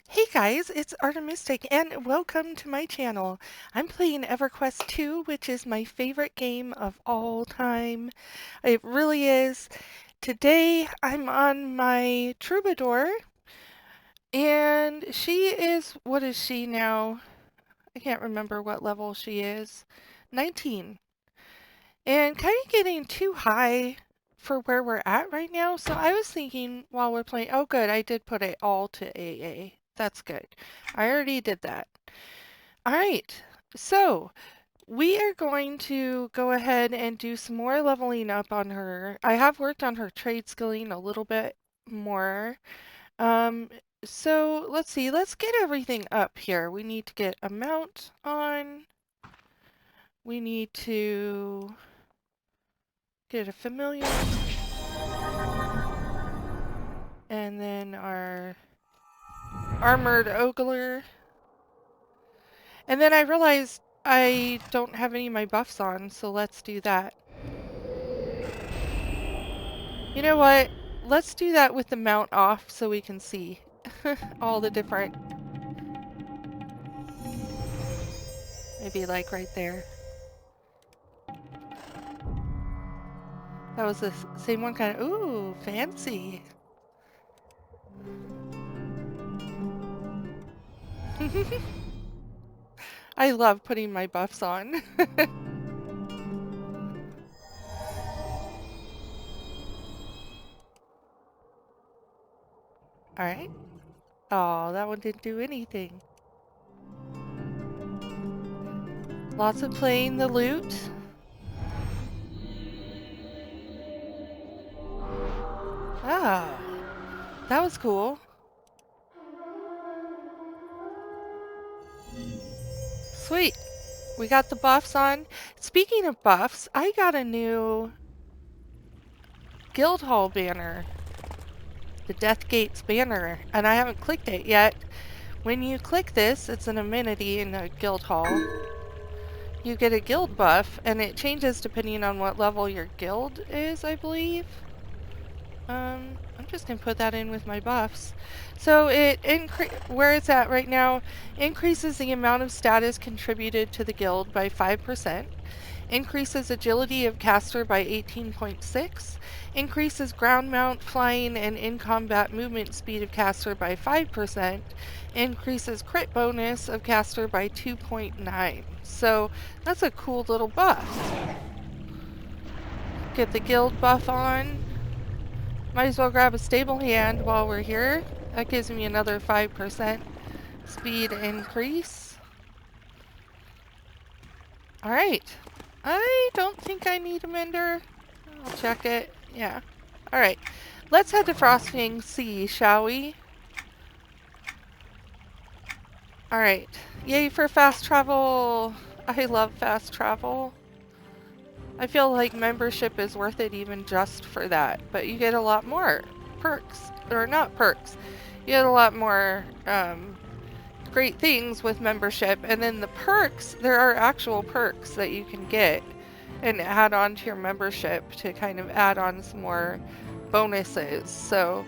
Hey guys, it's Artemistic and welcome to my channel. I'm playing EverQuest 2, which is my favorite game of all time. It really is. Today I'm on my Troubadour and she is, what is she now? I can't remember what level she is. 19. And kind of getting too high for where we're at right now. So I was thinking while we're playing, oh good, I did put it all to AA. That's good. I already did that. All right, so we are going to go ahead and do some more leveling up on her. I have worked on her trade skilling a little bit more. Um, so let's see, let's get everything up here. We need to get a mount on. We need to get a familiar. And then our armored ogler. And then I realized I don't have any of my buffs on, so let's do that. You know what? Let's do that with the mount off so we can see all the different, maybe like right there. That was the same one kind of, ooh, fancy. I love putting my buffs on. All right. Oh, that one didn't do anything. Lots of playing the loot. Oh, that was cool. Sweet. We got the buffs on. Speaking of buffs, I got a new guild hall banner. The Death Gates banner, and I haven't clicked it yet. When you click this, it's an amenity in a guild hall. You get a guild buff, and it changes depending on what level your guild is, I believe. I'm just gonna put that in with my buffs. So it where it's at right now increases the amount of status contributed to the guild by 5%. Increases agility of caster by 18.6, increases ground mount, flying, and in-combat movement speed of caster by 5%, increases crit bonus of caster by 2.9. So that's a cool little buff. Get the guild buff on. Might as well grab a stable hand while we're here. That gives me another 5% speed increase. Alright. I don't think I need a mender. I'll check it. Yeah. Alright. Let's head to Frostfang Sea, shall we? Alright. Yay for fast travel! I love fast travel. I feel like membership is worth it even just for that. But you get a lot more perks. Or not perks. You get a lot more great things with membership. And then the perks, there are actual perks that you can get and add on to your membership to kind of add on some more bonuses. So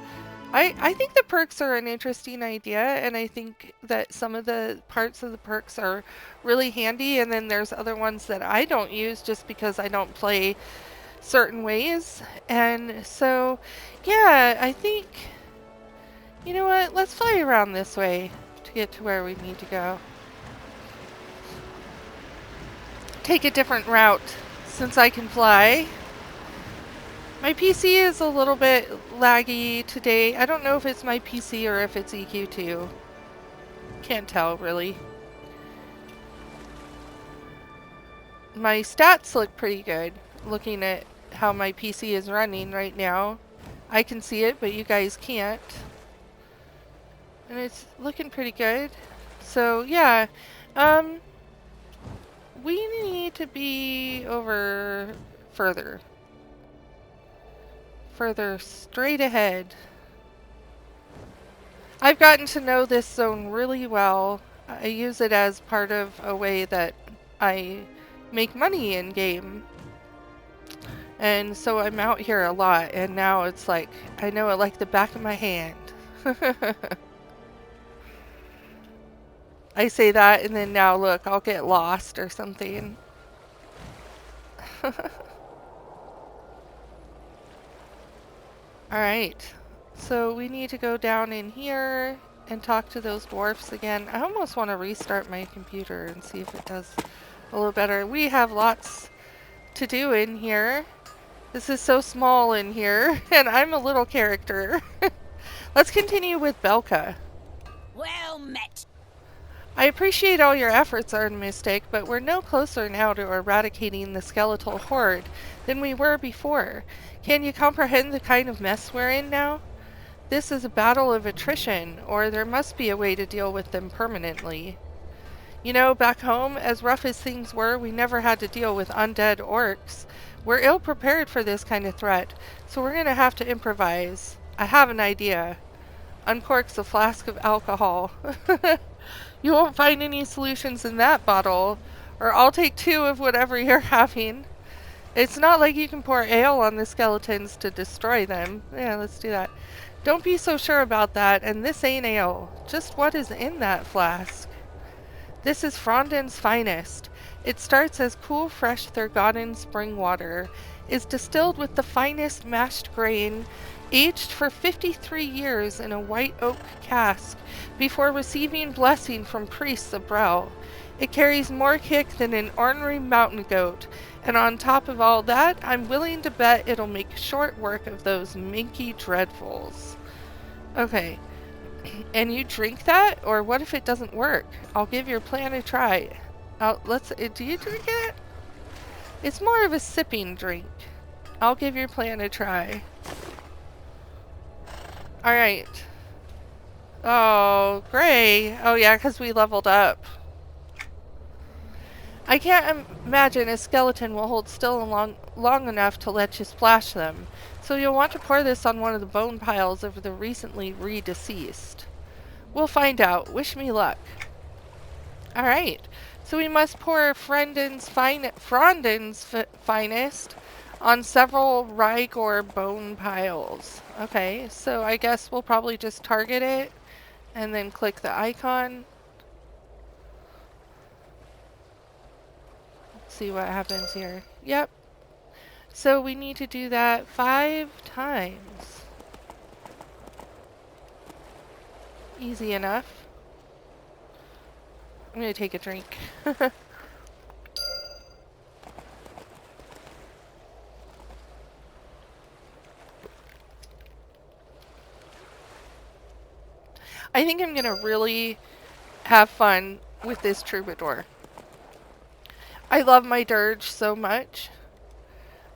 I think the perks are an interesting idea, and I think that some of the parts of the perks are really handy, and then there's other ones that I don't use just because I don't play certain ways. And so yeah, I think, you know what, let's fly around this way to get to where we need to go. Take a different route since I can fly. My PC is a little bit laggy today. I don't know if it's my PC or if it's eqII. Can't tell, really. My stats look pretty good, looking at how my PC is running right now. I can see it, but you guys can't. And it's looking pretty good. So, yeah. We need to be over further. Further straight ahead. I've gotten to know this zone really well. I use it as part of a way that I make money in game. And so I'm out here a lot, and now it's like, I know it like the back of my hand. I say that and then now look, I'll get lost or something. Alright, so we need to go down in here and talk to those dwarfs again. I almost want to restart my computer and see if it does a little better. We have lots to do in here. This is so small in here, and I'm a little character. Let's continue with Belka. Well met. I appreciate all your efforts, Artemistic, but we're no closer now to eradicating the skeletal horde than we were before. Can you comprehend the kind of mess we're in now? This is a battle of attrition, or there must be a way to deal with them permanently. You know, back home, as rough as things were, we never had to deal with undead orcs. We're ill-prepared for this kind of threat, so we're gonna have to improvise. I have an idea. Uncorks a flask of alcohol. You won't find any solutions in that bottle, or I'll take 2 of whatever you're having. It's not like you can pour ale on the skeletons to destroy them. Yeah, let's do that. Don't be so sure about that, and this ain't ale. Just what is in that flask? This is Frostfang's finest. It starts as cool, fresh Thurgoden spring water, is distilled with the finest mashed grain, aged for 53 years in a white oak cask, before receiving blessing from priests of Brel. It carries more kick than an ornery mountain goat, and on top of all that, I'm willing to bet it'll make short work of those minky dreadfuls. Okay. And you drink that? Or what if it doesn't work? I'll give your plan a try. Do you drink it? It's more of a sipping drink. I'll give your plan a try. Alright. Oh, Gray. Oh yeah, because we leveled up. I can't imagine a skeleton will hold still long enough to let you splash them. So you'll want to pour this on one of the bone piles of the recently redeceased. We'll find out. Wish me luck. Alright. So we must pour Frostfang's finest on several Rygor bone piles. Okay, so I guess we'll probably just target it and then click the icon. Let's see what happens here. Yep. So we need to do that 5 times. Easy enough. I'm gonna take a drink. I think I'm gonna really have fun with this Troubadour. I love my dirge so much,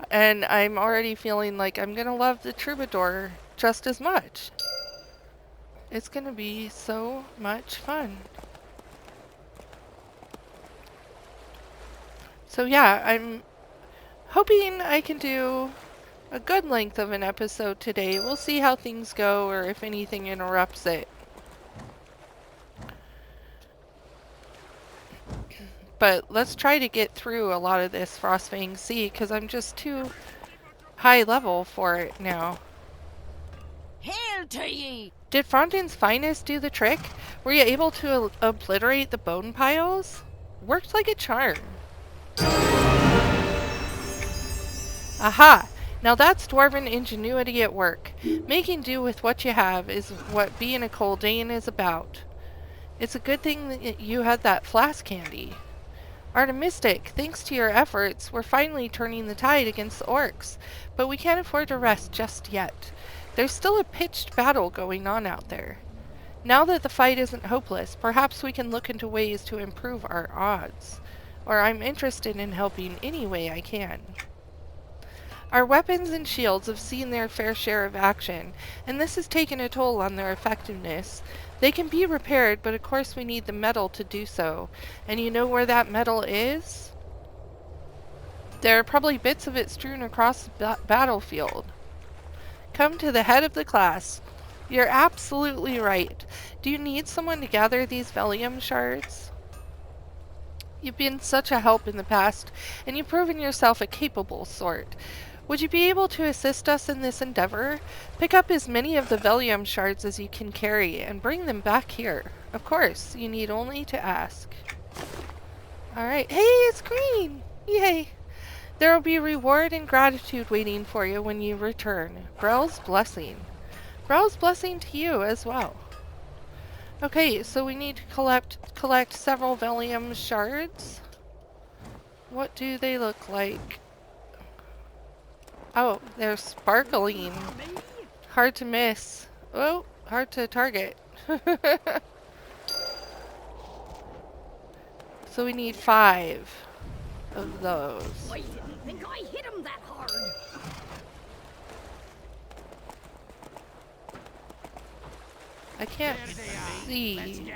and I'm already feeling like I'm gonna love the Troubadour just as much. It's gonna be so much fun. So yeah, I'm hoping I can do a good length of an episode today. We'll see how things go or if anything interrupts it. But let's try to get through a lot of this Frostfang Sea because I'm just too high level for it now. Hail to ye! Did Frostfang's finest do the trick? Were you able to obliterate the bone piles? Worked like a charm. Aha! Now that's dwarven ingenuity at work. Making do with what you have is what being a Coldane is about. It's a good thing that you had that flask handy. Artemistic, thanks to your efforts, we're finally turning the tide against the orcs, but we can't afford to rest just yet. There's still a pitched battle going on out there. Now that the fight isn't hopeless, perhaps we can look into ways to improve our odds. Or I'm interested in helping any way I can. Our weapons and shields have seen their fair share of action, and this has taken a toll on their effectiveness. They can be repaired, but of course we need the metal to do so. And you know where that metal is? There are probably bits of it strewn across the battlefield. Come to the head of the class. You're absolutely right. Do you need someone to gather these Velium shards? You've been such a help in the past, and you've proven yourself a capable sort. Would you be able to assist us in this endeavor? Pick up as many of the Velium shards as you can carry, and bring them back here. Of course, you need only to ask. Alright. Hey, it's green! Yay! There will be reward and gratitude waiting for you when you return. Grell's blessing. Grell's blessing to you as well. Okay, so we need to collect several Velium shards. What do they look like? Oh, they're sparkling. Hard to miss. Oh, hard to target. So we need 5 of those. I didn't think I hit him that hard. I can't see.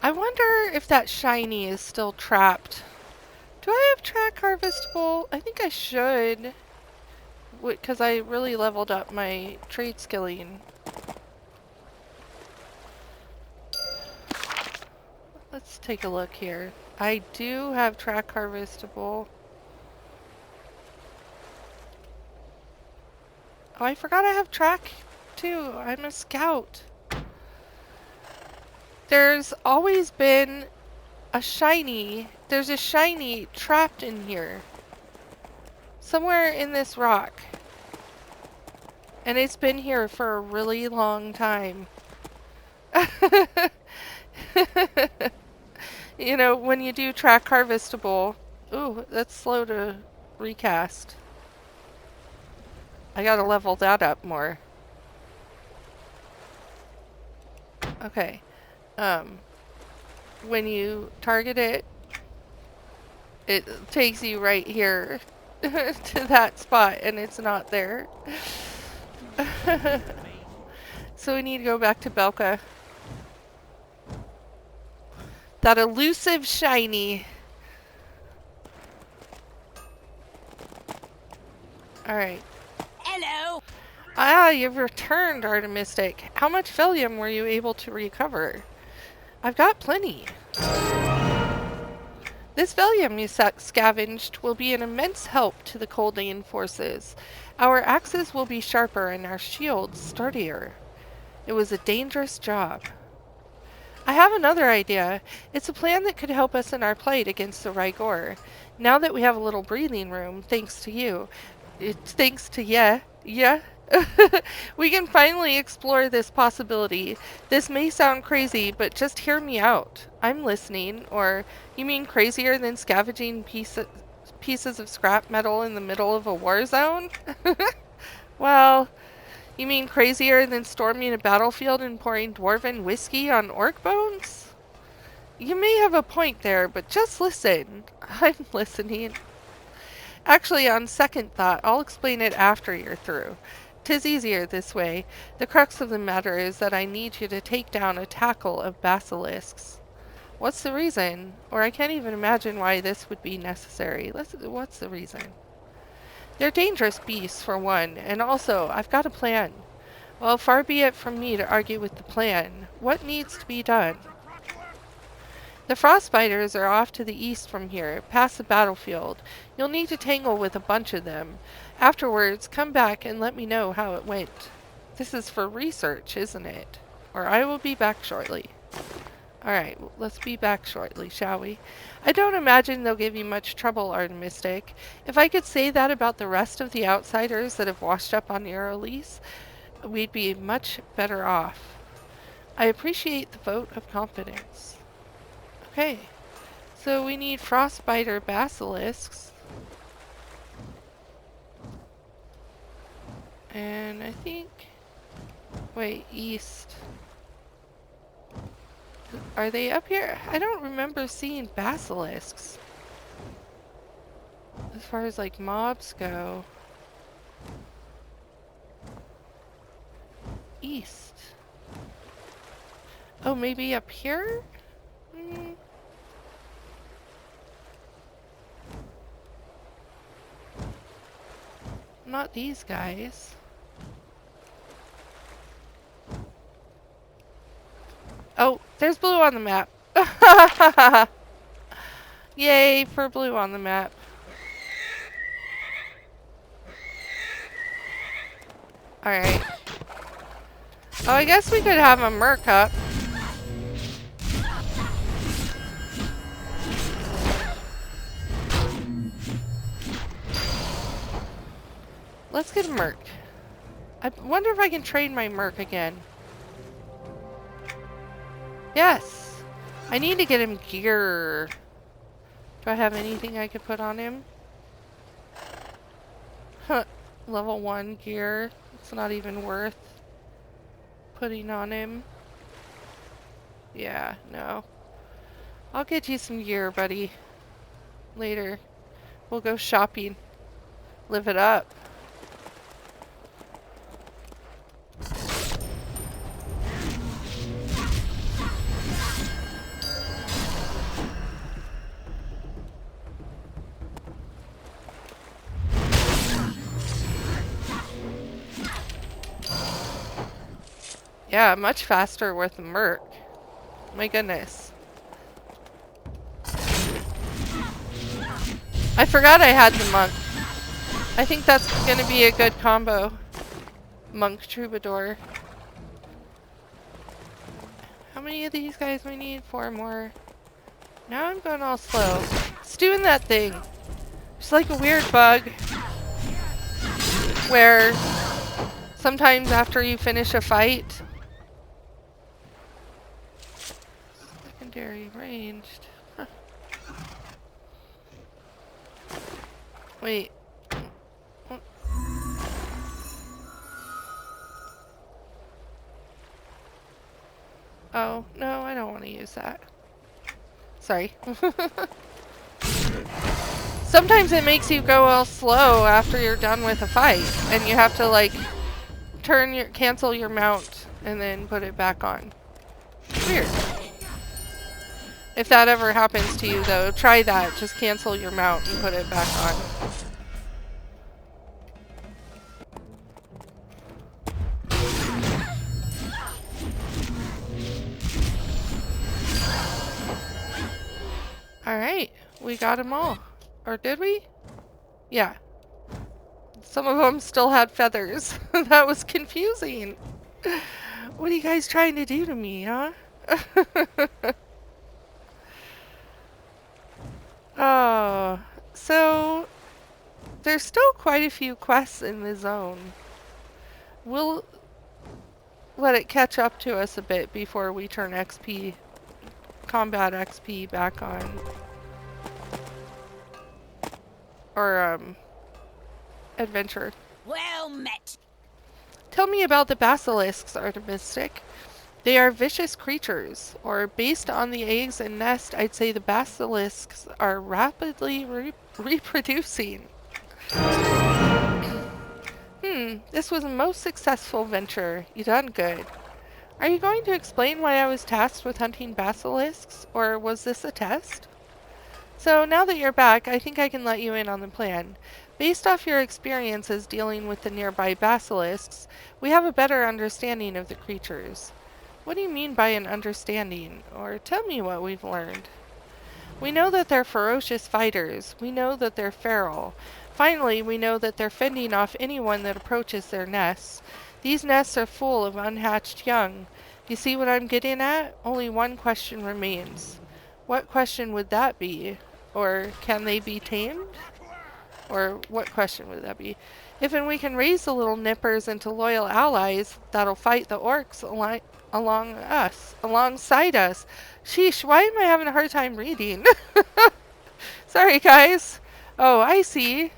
I wonder if that shiny is still trapped. Do I have track harvestable? I think I should. Because I really leveled up my trade skilling. Let's take a look here. I do have track harvestable. Oh, I forgot I have track too. I'm a scout. There's always been a shiny. There's a shiny trapped in here. Somewhere in this rock. And it's been here for a really long time. You know, when you do track harvestable. Ooh, that's slow to recast. I gotta level that up more. Okay. When you target it, it takes you right here to that spot, and it's not there. So we need to go back to Belka. That elusive shiny. Alright. Hello. Ah, you've returned, Artemistic. How much Velium were you able to recover? I've got plenty. This Velium you scavenged will be an immense help to the Coldane forces. Our axes will be sharper and our shields sturdier. It was a dangerous job. I have another idea. It's a plan that could help us in our plight against the Rygor. Now that we have a little breathing room, thanks to you. It's thanks to yeah. We can finally explore this possibility. This may sound crazy, but just hear me out. I'm listening. Or, you mean crazier than scavenging pieces of scrap metal in the middle of a war zone? Well, you mean crazier than storming a battlefield and pouring dwarven whiskey on orc bones? You may have a point there, but just listen. I'm listening. Actually, on second thought, I'll explain it after you're through. 'Tis easier this way. The crux of the matter is that I need you to take down a tackle of basilisks. What's the reason? Or I can't even imagine why this would be necessary. What's the reason? They're dangerous beasts, for one, and also, I've got a plan. Well, far be it from me to argue with the plan. What needs to be done? The frostbiters are off to the east from here, past the battlefield. You'll need to tangle with a bunch of them. Afterwards, come back and let me know how it went. This is for research, isn't it? Or I will be back shortly. Alright, let's be back shortly, shall we? I don't imagine they'll give you much trouble, Artemistic. If I could say that about the rest of the outsiders that have washed up on Eurolease, we'd be much better off. I appreciate the vote of confidence. Okay, so we need frostbiter basilisks. And I think... Wait, east. Are they up here? I don't remember seeing basilisks. As far as like mobs go. East. Oh, maybe up here? Not these guys. Oh, there's blue on the map. Yay for blue on the map. Alright. Oh, I guess we could have a merc up. Let's get a merc. I wonder if I can train my merc again. Yes! I need to get him gear. Do I have anything I could put on him? Huh. Level 1 gear. It's not even worth putting on him. Yeah, no. I'll get you some gear, buddy. Later. We'll go shopping. Live it up. Yeah, much faster with the merc. My goodness. I forgot I had the monk. I think that's gonna be a good combo. Monk Troubadour. How many of these guys we need? 4 more. Now I'm going all slow. It's doing that thing. It's like a weird bug where sometimes after you finish a fight, secondary ranged. Huh. Wait. Oh, no, I don't want to use that. Sorry. Sometimes it makes you go all slow after you're done with a fight, and you have to like cancel your mount and then put it back on. Weird. If that ever happens to you though, try that. Just cancel your mount and put it back on. Alright, we got them all. Or did we? Yeah. Some of them still had feathers. That was confusing. What are you guys trying to do to me, huh? Oh, so there's still quite a few quests in the zone. We'll let it catch up to us a bit before we turn XP, combat XP back on. Or, adventure. Well met. Tell me about the basilisks, Artemistic. They are vicious creatures, or based on the eggs and nest, I'd say the basilisks are rapidly reproducing. This was a most successful venture. You done good. Are you going to explain why I was tasked with hunting basilisks, or was this a test? So now that you're back, I think I can let you in on the plan. Based off your experiences dealing with the nearby basilisks, we have a better understanding of the creatures. What do you mean by an understanding? Or tell me what we've learned. We know that they're ferocious fighters. We know that they're feral. Finally, we know that they're fending off anyone that approaches their nests. These nests are full of unhatched young. You see what I'm getting at? Only one question remains. What question would that be? Or can they be tamed? Or what question would that be? If and we can raise the little nippers into loyal allies that'll fight the orcs alongside us. Sheesh, why am I having a hard time reading? Sorry, guys. Oh, I see.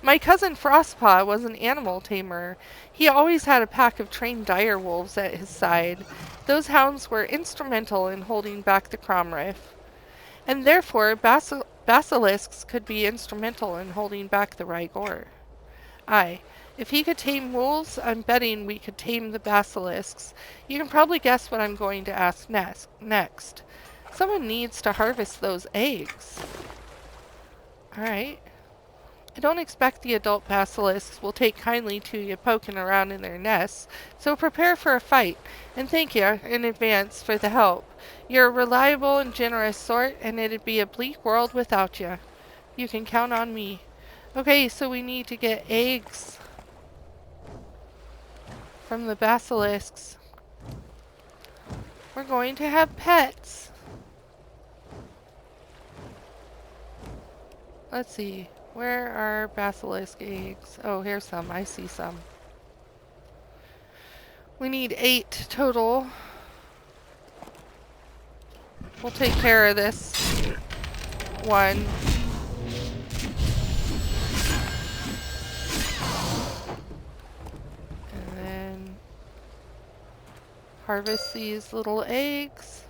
My cousin Frostpaw was an animal tamer. He always had a pack of trained dire wolves at his side. Those hounds were instrumental in holding back the Cromriff. And therefore, basilisks could be instrumental in holding back the Rygor. Aye, if he could tame wolves, I'm betting we could tame the basilisks. You can probably guess what I'm going to ask next. Someone needs to harvest those eggs. Alright. I don't expect the adult basilisks will take kindly to you poking around in their nests, so prepare for a fight, and thank you in advance for the help. You're a reliable and generous sort, and it'd be a bleak world without you. You can count on me. Okay, so we need to get eggs. from the basilisks. We're going to have pets. Let's see. Where are basilisk eggs? Oh, here's some. I see some. We need 8 total. We'll take care of this one. And then harvest these little eggs.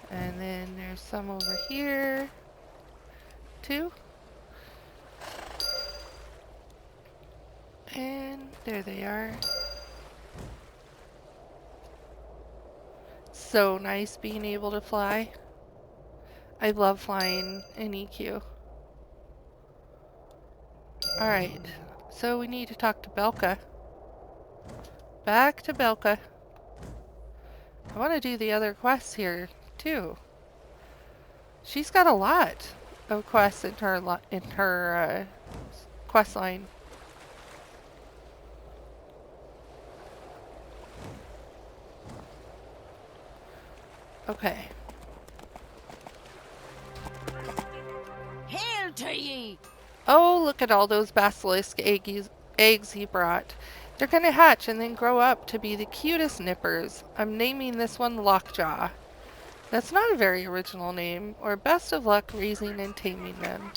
And then there's some over here, too. And there they are. So nice being able to fly. I love flying in eqII. Alright, so we need to talk to Belka. Back to Belka. I want to do the other quests here, too. She's got a lot of quests in her quest line. Okay. Hail to ye! Oh, look at all those basilisk eggs he brought. They're gonna hatch and then grow up to be the cutest nippers. I'm naming this one Lockjaw. That's not a very original name, or best of luck raising and taming them.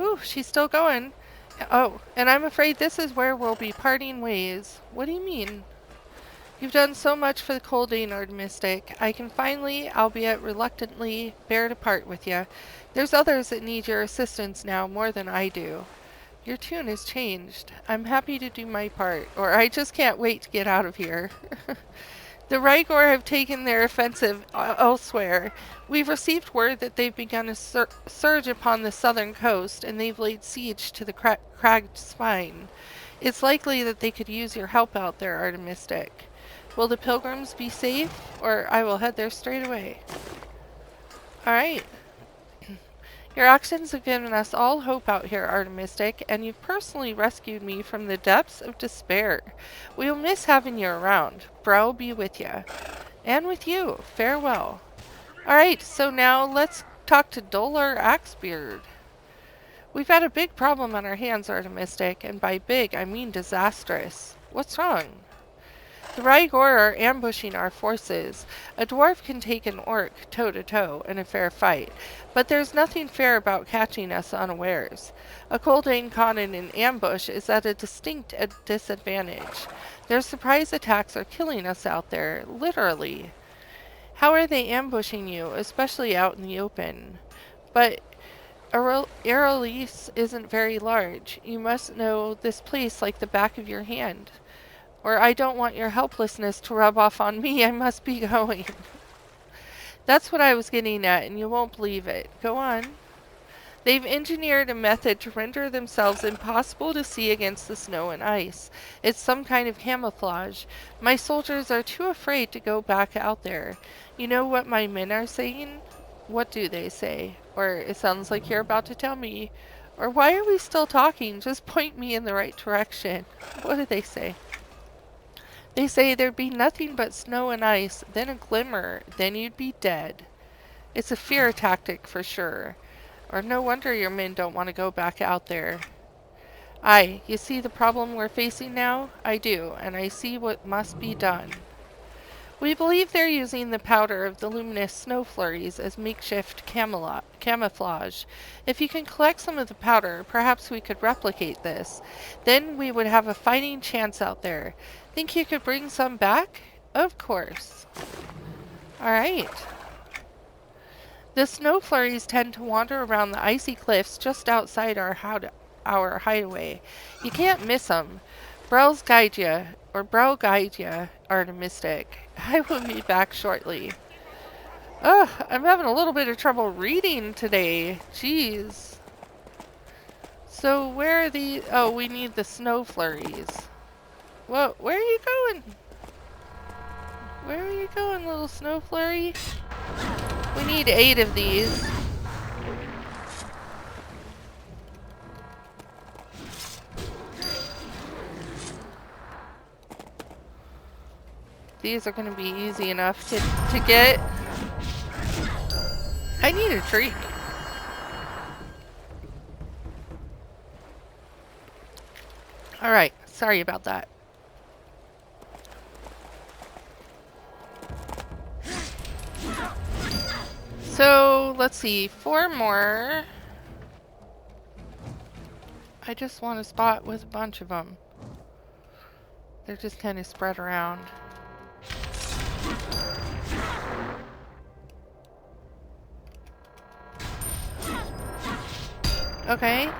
Ooh, she's still going. Oh, and I'm afraid this is where we'll be parting ways. What do you mean? You've done so much for the Coldane Artemistic. I can finally, albeit reluctantly, bear to part with you. There's others that need your assistance now more than I do. Your tune has changed. I'm happy to do my part, or I just can't wait to get out of here. The Rygor have taken their offensive elsewhere. We've received word that they've begun a surge upon the southern coast, and they've laid siege to the cragged spine. It's likely that they could use your help out there, Artemistic. Will the pilgrims be safe, or I will head there straight away? Alright. Your actions have given us all hope out here, Artemistic, and you've personally rescued me from the depths of despair. We will miss having you around. Bro be with you. And with you. Farewell. Alright, so now let's talk to Dolar Axebeard. We've had a big problem on our hands, Artemistic, and by big I mean disastrous. What's wrong? The Rygor are ambushing our forces. A dwarf can take an orc toe-to-toe in a fair fight, but there's nothing fair about catching us unawares. A Coldane caught in an ambush is at a distinct disadvantage. Their surprise attacks are killing us out there, literally. How are they ambushing you, especially out in the open? But Aerolis isn't very large. You must know this place like the back of your hand. Or I don't want your helplessness to rub off on me. I must be going. That's what I was getting at, and you won't believe it. Go on. They've engineered a method to render themselves impossible to see against the snow and ice. It's some kind of camouflage. My soldiers are too afraid to go back out there. You know what my men are saying? What do they say? Or it sounds like you're about to tell me. Or why are we still talking? Just point me in the right direction. What do they say? They say there'd be nothing but snow and ice, then a glimmer, then you'd be dead. It's a fear tactic for sure. Or no wonder your men don't want to go back out there. Aye, you see the problem we're facing now? I do, and I see what must be done. We believe they're using the powder of the luminous snow flurries as makeshift camouflage. If you can collect some of the powder, perhaps we could replicate this. Then we would have a fighting chance out there. Think you could bring some back? Of course. Alright. The snow flurries tend to wander around the icy cliffs just outside our hideaway. You can't miss them. Brow guide ya, Artemistic. I will be back shortly. Ugh, I'm having a little bit of trouble reading today. Jeez. So where are the... Oh, we need the snow flurries. Whoa, where are you going? Where are you going, little snow flurry? We need 8 of these. these are going to be easy enough to get. I need a drink. Alright, sorry about that. So, let's see, 4 more. I just want a spot with a bunch of them. They're just kind of spread around. Okay.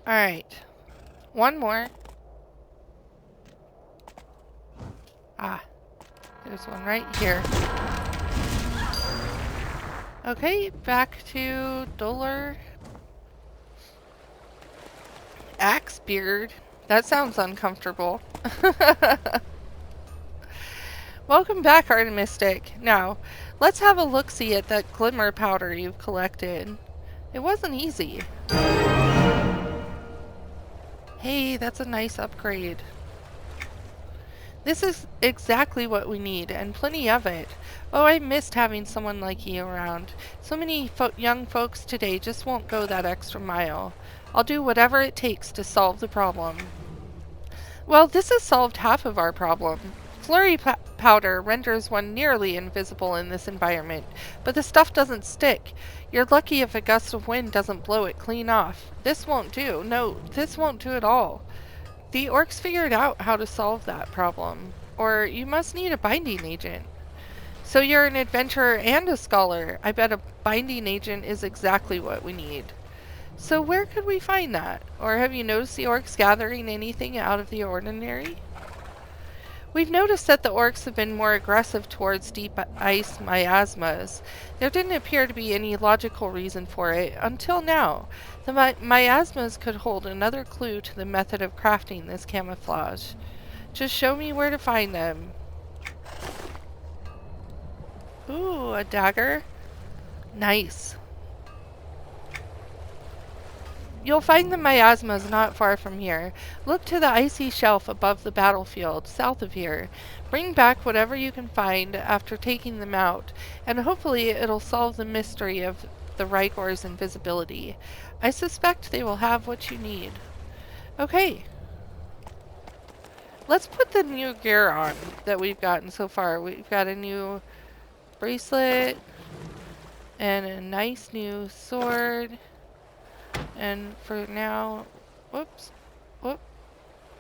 Alright. One more. Ah. There's one right here. Okay, back to Dollar. Axe beard. That sounds uncomfortable. Welcome back, Artemistic. Now, let's have a look-see at that glimmer powder you've collected. It wasn't easy. Hey, that's a nice upgrade. This is exactly what we need, and plenty of it. Oh, I missed having someone like you around. So many young folks today just won't go that extra mile. I'll do whatever it takes to solve the problem. Well, this has solved half of our problem. Flurry powder renders one nearly invisible in this environment, but the stuff doesn't stick. You're lucky if a gust of wind doesn't blow it clean off. This won't do. No, this won't do at all. The orcs figured out how to solve that problem. Or you must need a binding agent. So you're an adventurer and a scholar. I bet a binding agent is exactly what we need. So where could we find that? Or have you noticed the orcs gathering anything out of the ordinary? We've noticed that the orcs have been more aggressive towards deep ice miasmas. There didn't appear to be any logical reason for it until now. The miasmas could hold another clue to the method of crafting this camouflage. Just show me where to find them. Ooh, a dagger. Nice. You'll find the miasmas not far from here. Look to the icy shelf above the battlefield, south of here. Bring back whatever you can find after taking them out, and hopefully it'll solve the mystery of the Rykor's invisibility. I suspect they will have what you need. Okay. Let's put the new gear on that we've gotten so far. We've got a new bracelet and a nice new sword. And for now, whoops, whoop,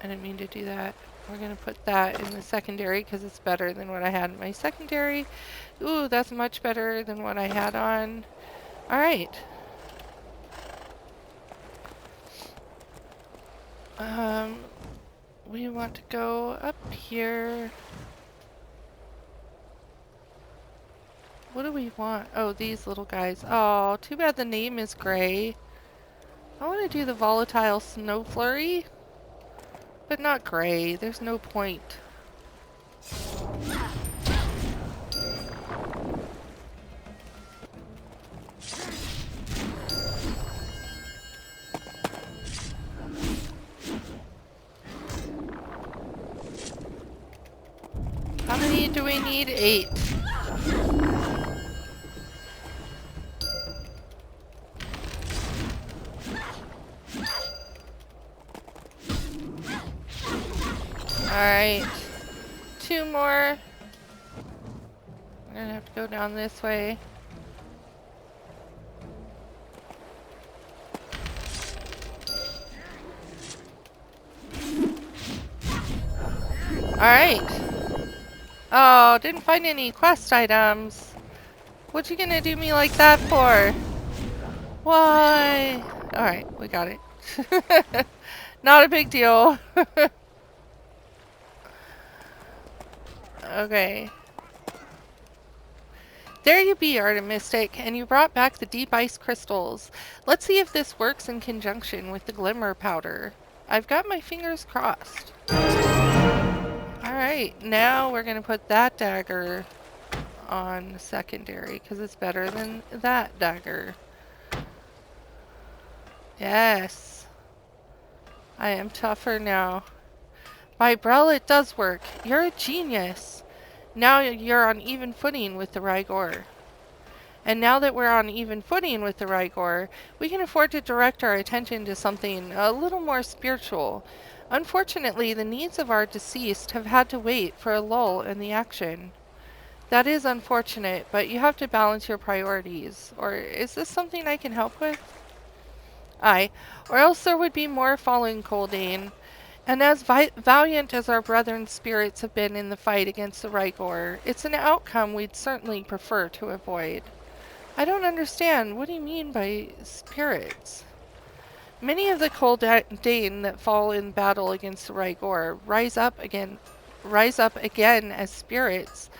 I didn't mean to do that. We're going to put that in the secondary because it's better than what I had in my secondary. Ooh, that's much better than what I had on. Alright. We want to go up here. What do we want? Oh, these little guys. Oh, too bad the name is gray. I want to do the volatile snow flurry, but not gray. There's no point. How many do we need? 8. Alright. 2 more. We're gonna have to go down this way. Alright. Oh, didn't find any quest items. What you gonna do me like that for? Why? Alright, we got it. Not a big deal. Okay. There you be, Artemistic, and you brought back the deep ice crystals. Let's see if this works in conjunction with the glimmer powder. I've got my fingers crossed. Alright, now we're gonna put that dagger on secondary, because it's better than that dagger. Yes. I am tougher now. By Brel, it does work. You're a genius. Now you're on even footing with the Rygor. And now that we're on even footing with the Rygor, we can afford to direct our attention to something a little more spiritual. Unfortunately, the needs of our deceased have had to wait for a lull in the action. That is unfortunate, but you have to balance your priorities. Or is this something I can help with? Aye, or else there would be more fallen Coldane. And as valiant as our brethren's spirits have been in the fight against the Rygor, it's an outcome we'd certainly prefer to avoid. I don't understand. What do you mean by spirits? Many of the Coldane that fall in battle against the Rygor rise up again as spirits.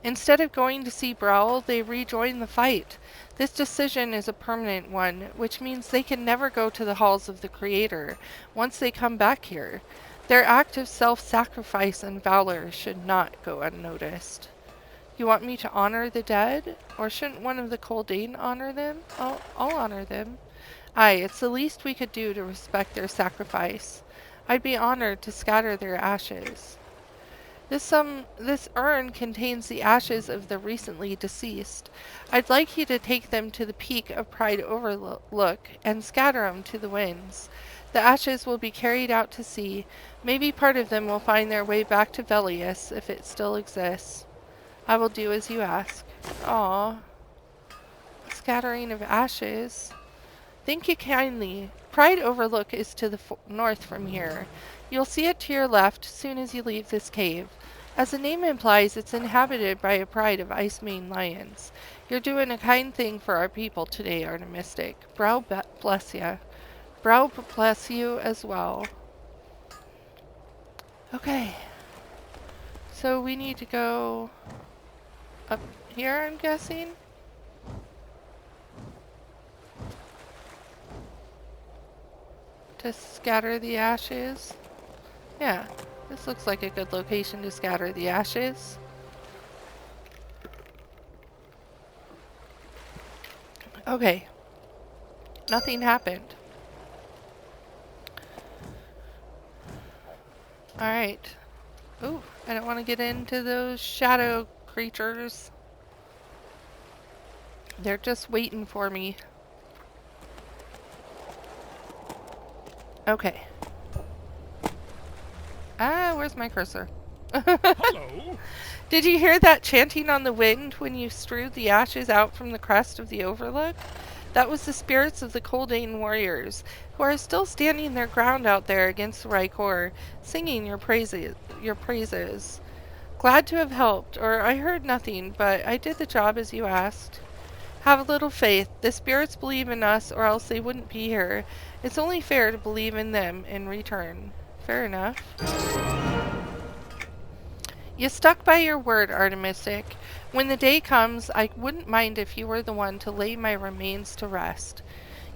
Instead of going to see Brawl, they rejoin the fight. This decision is a permanent one, which means they can never go to the halls of the Creator once they come back here. Their act of self-sacrifice and valor should not go unnoticed. You want me to honor the dead? Or shouldn't one of the Coldane honor them? I'll honor them. Aye, it's the least we could do to respect their sacrifice. I'd be honored to scatter their ashes. This urn contains the ashes of the recently deceased. I'd like you to take them to the peak of Pride Overlook and scatter 'em to the winds. The ashes will be carried out to sea. Maybe part of them will find their way back to Velius if it still exists. I will do as you ask. Aw. Scattering of ashes. Thank you kindly. Pride Overlook is to the north from here. You'll see it to your left soon as you leave this cave. As the name implies, it's inhabited by a pride of ice-mane lions. You're doing a kind thing for our people today, Artemistic. Brow bless ya. Brow bless you as well. Okay. So we need to go up here, I'm guessing? To scatter the ashes. Yeah, this looks like a good location to scatter the ashes. Okay. Nothing happened. Alright. Ooh, I don't want to get into those shadow creatures. They're just waiting for me. Okay. Ah, where's my cursor? Hello. Did you hear that chanting on the wind when you strewed the ashes out from the crest of the overlook? That was the spirits of the Coldane warriors, who are still standing their ground out there against the Rygor, singing your praises. Glad to have helped, or I heard nothing, but I did the job as you asked. Have a little faith. The spirits believe in us, or else they wouldn't be here. It's only fair to believe in them in return. Fair enough. You stuck by your word, Artemistic. When the day comes, I wouldn't mind if you were the one to lay my remains to rest.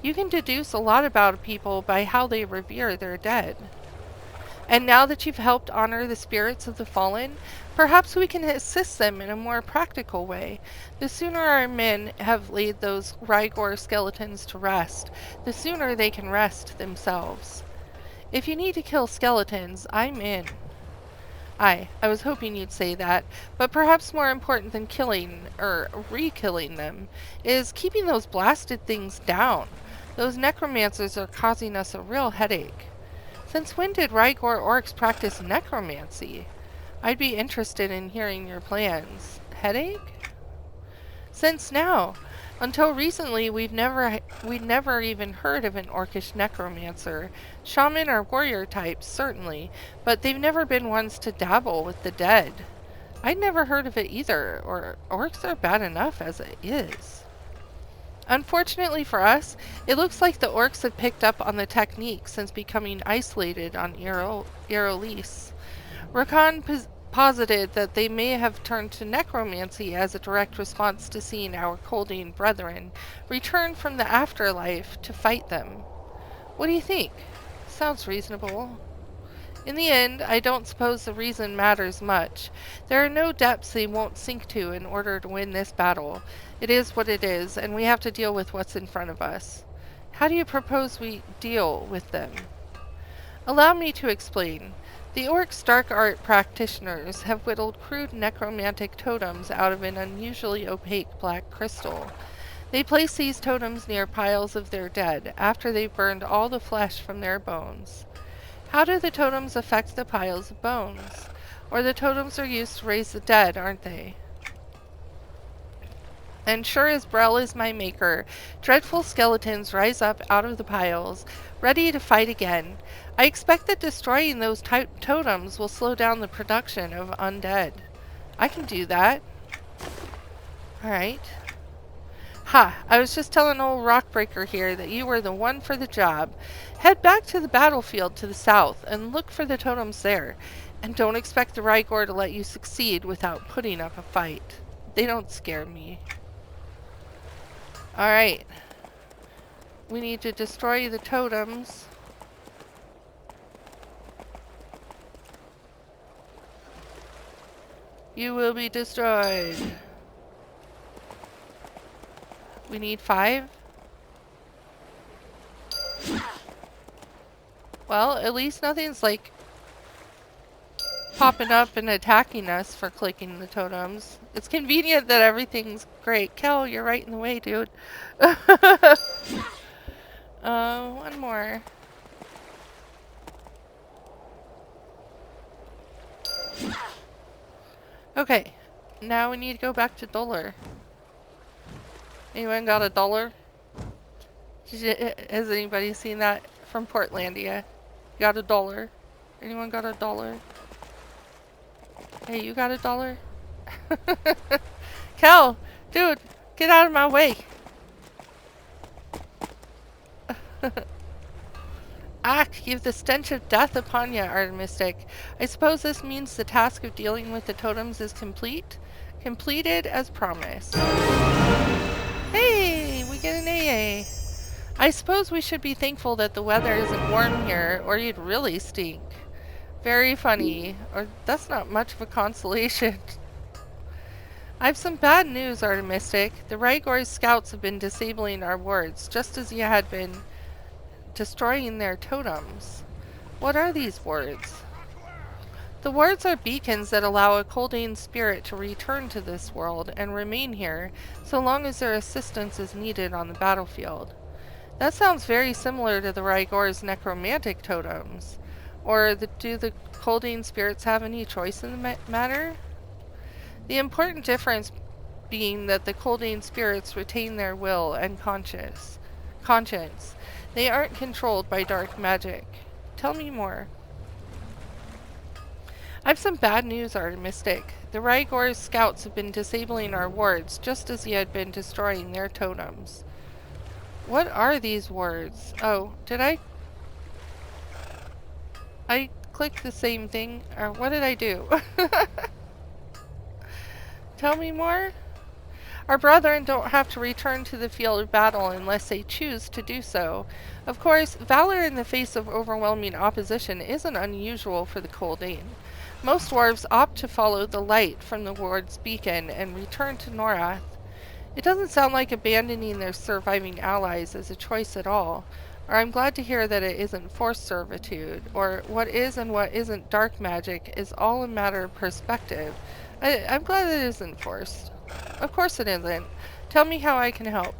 You can deduce a lot about people by how they revere their dead. And now that you've helped honor the spirits of the fallen, perhaps we can assist them in a more practical way. The sooner our men have laid those Rygor skeletons to rest, the sooner they can rest themselves. If you need to kill skeletons, I'm in. I was hoping you'd say that, but perhaps more important than killing, or re-killing them, is keeping those blasted things down. Those necromancers are causing us a real headache. Since when did Rygor orcs practice necromancy? I'd be interested in hearing your plans. Headache? Since now. Until recently, we'd never even heard of an orcish necromancer. Shaman or warrior types, certainly, but they've never been ones to dabble with the dead. I'd never heard of it either, or orcs are bad enough as it is. Unfortunately for us, it looks like the orcs have picked up on the technique since becoming isolated on Erolis. Rakan posited that they may have turned to necromancy as a direct response to seeing our Coldane brethren return from the afterlife to fight them. What do you think? Sounds reasonable. In the end, I don't suppose the reason matters much. There are no depths they won't sink to in order to win this battle. It is what it is, and we have to deal with what's in front of us. How do you propose we deal with them? Allow me to explain. The orc's dark art practitioners have whittled crude necromantic totems out of an unusually opaque black crystal. They place these totems near piles of their dead, after they've burned all the flesh from their bones. How do the totems affect the piles of bones? Or the totems are used to raise the dead, aren't they? And sure as Brel is my maker, dreadful skeletons rise up out of the piles, ready to fight again. I expect that destroying those totems will slow down the production of undead. I can do that. Alright. Ha! I was just telling old Rockbreaker here that you were the one for the job. Head back to the battlefield to the south and look for the totems there. And don't expect the Rygor to let you succeed without putting up a fight. They don't scare me. Alright. We need to destroy the totems. You will be destroyed. We need 5. Well, at least nothing's like popping up and attacking us for clicking the totems. It's convenient that everything's great. Kel, you're right in the way, dude. One more. Okay, now we need to go back to Dollar. Anyone got a dollar? Has anybody seen that from Portlandia? Got a dollar? Anyone got a dollar? Hey, you got a dollar? Kel, dude, get out of my way. Ah, you've the stench of death upon you, Artemistic. I suppose this means the task of dealing with the totems is complete? Completed as promised. Hey, we get an AA. I suppose we should be thankful that the weather isn't warm here, or you'd really stink. Very funny. Or that's not much of a consolation. I've some bad news, Artemistic. The Rygor's scouts have been disabling our wards, just as you had been destroying their totems. What are these wards? The wards are beacons that allow a Coldane spirit to return to this world and remain here, so long as their assistance is needed on the battlefield. That sounds very similar to the Rygor's necromantic totems. Or do the Coldane spirits have any choice in the matter? The important difference being that the Coldane spirits retain their will and conscience. They aren't controlled by dark magic. Tell me more. I've some bad news, Artemistic. The Rygor's scouts have been disabling our wards, just as you had been destroying their totems. What are these wards? Oh, did I clicked the same thing? Or what did I do? Tell me more? Our brethren don't have to return to the field of battle unless they choose to do so. Of course, valor in the face of overwhelming opposition isn't unusual for the Coldane. Most dwarves opt to follow the light from the ward's beacon and return to Norath. It doesn't sound like abandoning their surviving allies is a choice at all, or I'm glad to hear that it isn't forced servitude, or what is and what isn't dark magic is all a matter of perspective. I'm glad it isn't forced. Of course it isn't. Tell me how I can help.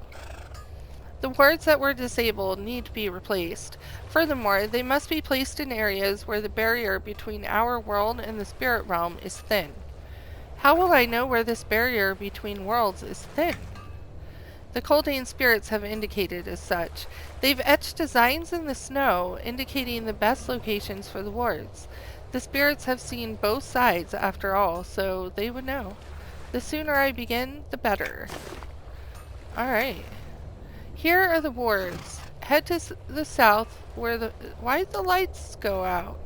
The wards that were disabled need to be replaced. Furthermore, they must be placed in areas where the barrier between our world and the spirit realm is thin. How will I know where this barrier between worlds is thin? The Coldane spirits have indicated as such. They've etched designs in the snow, indicating the best locations for the wards. The spirits have seen both sides, after all, so they would know. The sooner I begin, the better. Alright. Here are the wards. Head to the south where the... Why did the lights go out?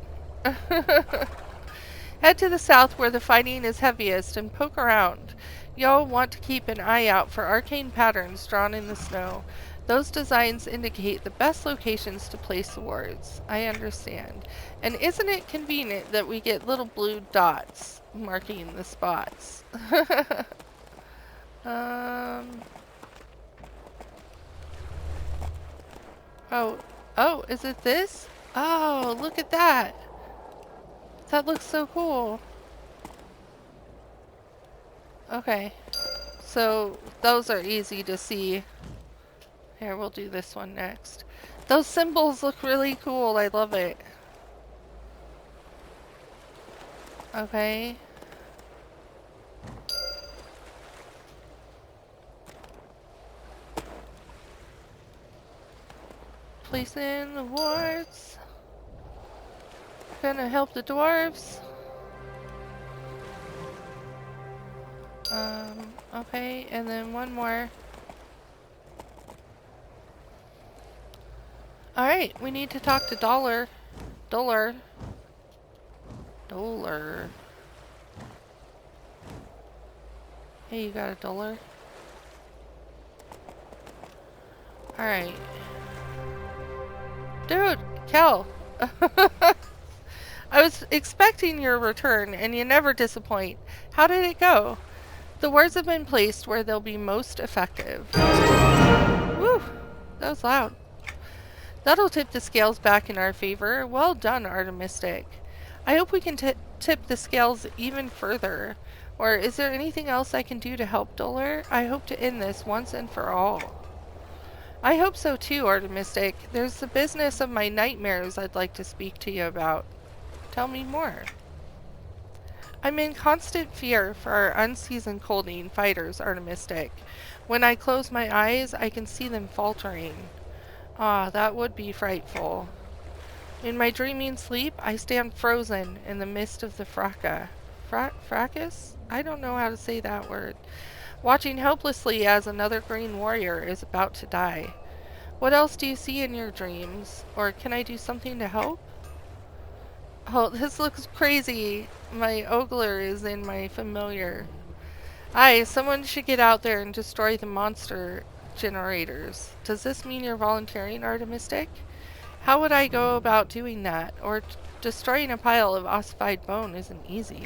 Head to the south where the fighting is heaviest and poke around. You'll want to keep an eye out for arcane patterns drawn in the snow. Those designs indicate the best locations to place the wards. I understand. And isn't it convenient that we get little blue dots marking the spots? Oh, oh, is it this? Oh, look at that. That looks so cool. Okay, so those are easy to see. Here, we'll do this one next. Those symbols look really cool. I love it. Okay. Place in the wards. Gonna help the dwarves. Okay, and then one more. Alright, we need to talk to Dollar. Dollar. Dollar. Hey, you got a dollar? Alright. Dude, Kel. I was expecting your return, and you never disappoint. How did it go? The words have been placed where they'll be most effective. Woo! That was loud. That'll tip the scales back in our favor. Well done, Artemistic. I hope we can tip the scales even further. Or is there anything else I can do to help Dollar? I hope to end this once and for all. I hope so too, Artemistic. There's the business of my nightmares I'd like to speak to you about. Tell me more. I'm in constant fear for our unseasoned colding fighters, Artemistic. When I close my eyes, I can see them faltering. Ah, that would be frightful. In my dreaming sleep, I stand frozen in the mist of the fracas? I don't know how to say that word. Watching helplessly as another green warrior is about to die. What else do you see in your dreams? Or can I do something to help? Oh, this looks crazy. My ogler is in my familiar. Aye, someone should get out there and destroy the monster generators. Does this mean you're volunteering, Artemistic? How would I go about doing that? Or destroying a pile of ossified bone isn't easy.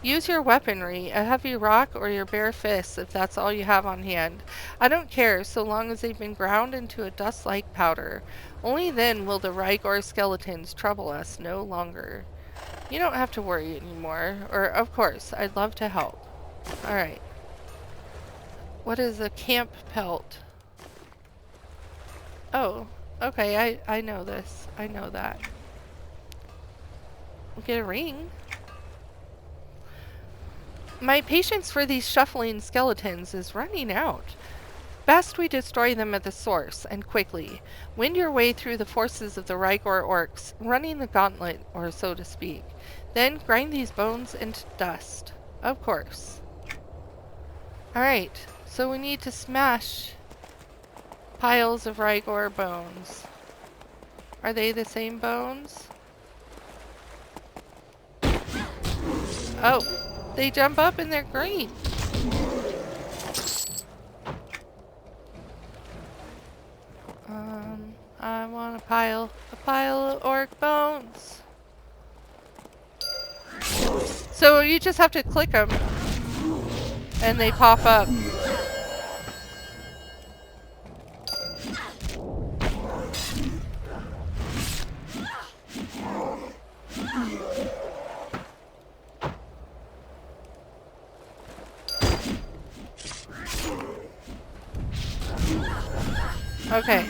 Use your weaponry, a heavy rock or your bare fists if that's all you have on hand. I don't care so long as they've been ground into a dust-like powder. Only then will the Rygor skeletons trouble us no longer. You don't have to worry anymore. Or, of course, I'd love to help. Alright. What is a camp pelt? Oh, okay, I know this. I know that. We'll get a ring. My patience for these shuffling skeletons is running out. Best we destroy them at the source, and quickly. Wind your way through the forces of the Rygor orcs, running the gauntlet, or so to speak. Then grind these bones into dust. Of course. Alright, so we need to smash piles of Rygor bones. Are they the same bones? Oh, they jump up and they're green. I want a pile of orc bones. So you just have to click them and they pop up. Okay.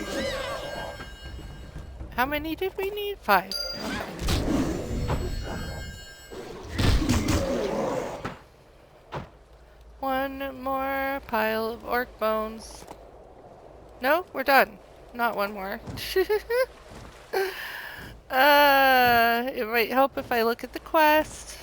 How many did we need? 5. Okay. One more pile of orc bones. No, we're done. Not one more. It might help if I look at the quest.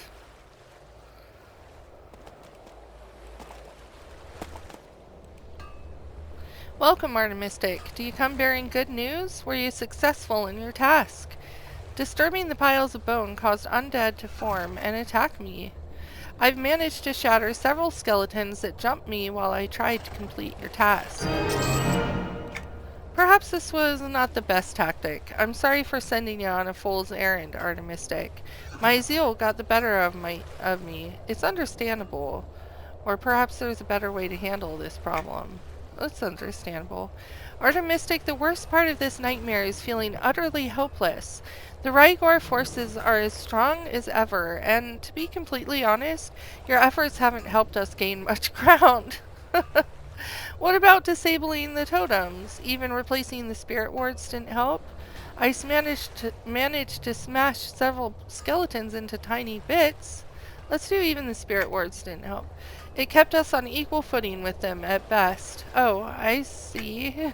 Welcome, Artemistic. Do you come bearing good news? Were you successful in your task? Disturbing the piles of bone caused undead to form and attack me. I've managed to shatter several skeletons that jumped me while I tried to complete your task. Perhaps this was not the best tactic. I'm sorry for sending you on a fool's errand, Artemistic. My zeal got the better of me. It's understandable. Or perhaps there's a better way to handle this problem. That's understandable. Artemistic, the worst part of this nightmare is feeling utterly hopeless. The Rygor forces are as strong as ever, and to be completely honest, your efforts haven't helped us gain much ground. What about disabling the totems? Even replacing the spirit wards didn't help? Ice managed to smash several skeletons into tiny bits. Let's do even the spirit wards didn't help. It kept us on equal footing with them at best. Oh, I see.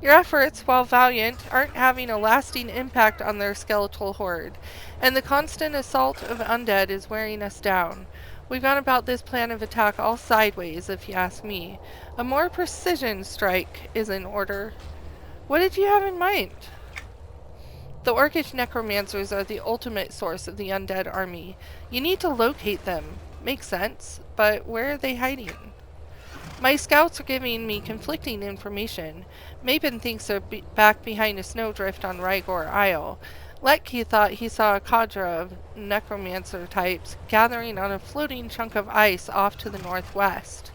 Your efforts, while valiant, aren't having a lasting impact on their skeletal horde, and the constant assault of undead is wearing us down. We've gone about this plan of attack all sideways, if you ask me. A more precision strike is in order. What did you have in mind? The Orcish necromancers are the ultimate source of the undead army. You need to locate them. Makes sense, but where are they hiding? My scouts are giving me conflicting information. Mabin thinks they're back behind a snowdrift on Rygor Isle. Letke thought he saw a cadre of necromancer types gathering on a floating chunk of ice off to the northwest.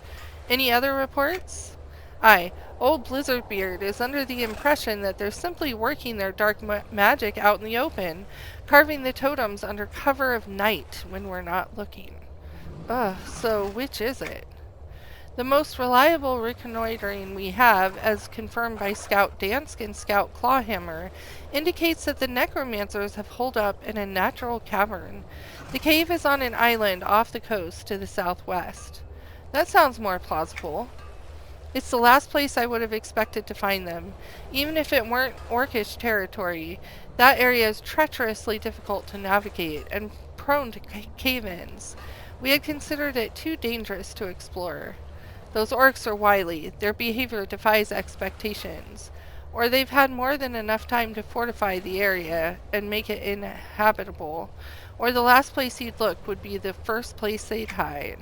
Any other reports? Aye, old Blizzardbeard is under the impression that they're simply working their dark magic out in the open, carving the totems under cover of night when we're not looking. Ugh, so which is it? The most reliable reconnoitering we have, as confirmed by Scout Dansk and Scout Clawhammer, indicates that the necromancers have holed up in a natural cavern. The cave is on an island off the coast to the southwest. That sounds more plausible. It's the last place I would have expected to find them. Even if it weren't Orcish territory, that area is treacherously difficult to navigate and prone to cave-ins. We had considered it too dangerous to explore. Those orcs are wily. Their behavior defies expectations. Or they've had more than enough time to fortify the area and make it inhabitable. Or the last place you'd look would be the first place they'd hide.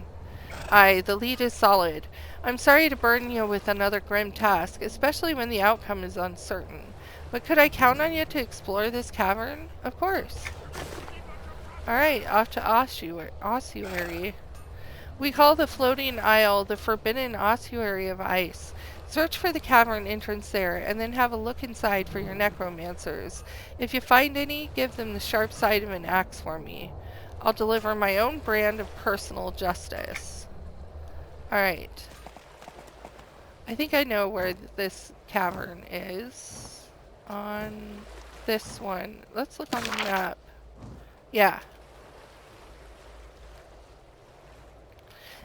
Aye, the lead is solid. I'm sorry to burden you with another grim task, especially when the outcome is uncertain. But could I count on you to explore this cavern? Of course. Alright, off to Ossuary. We call the floating isle the Forbidden Ossuary of Ice. Search for the cavern entrance there, and then have a look inside for your necromancers. If you find any, give them the sharp side of an axe for me. I'll deliver my own brand of personal justice. Alright. I think I know where this cavern is. On this one. Let's look on the map. Yeah.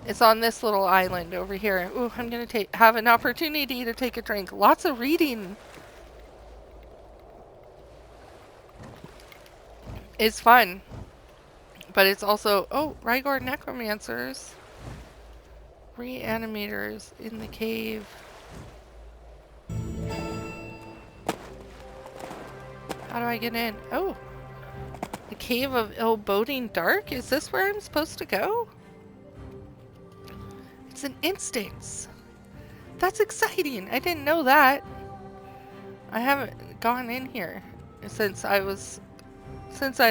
It's on this little island over here. Ooh, I'm gonna have an opportunity to take a drink. Lots of reading. It's fun. But it's also... Oh, Rygor necromancers. Reanimators in the cave. How do I get in? Oh. The Cave of Ill-Boding Dark? Is this where I'm supposed to go? It's an instance. That's exciting. I didn't know that. I haven't gone in here since I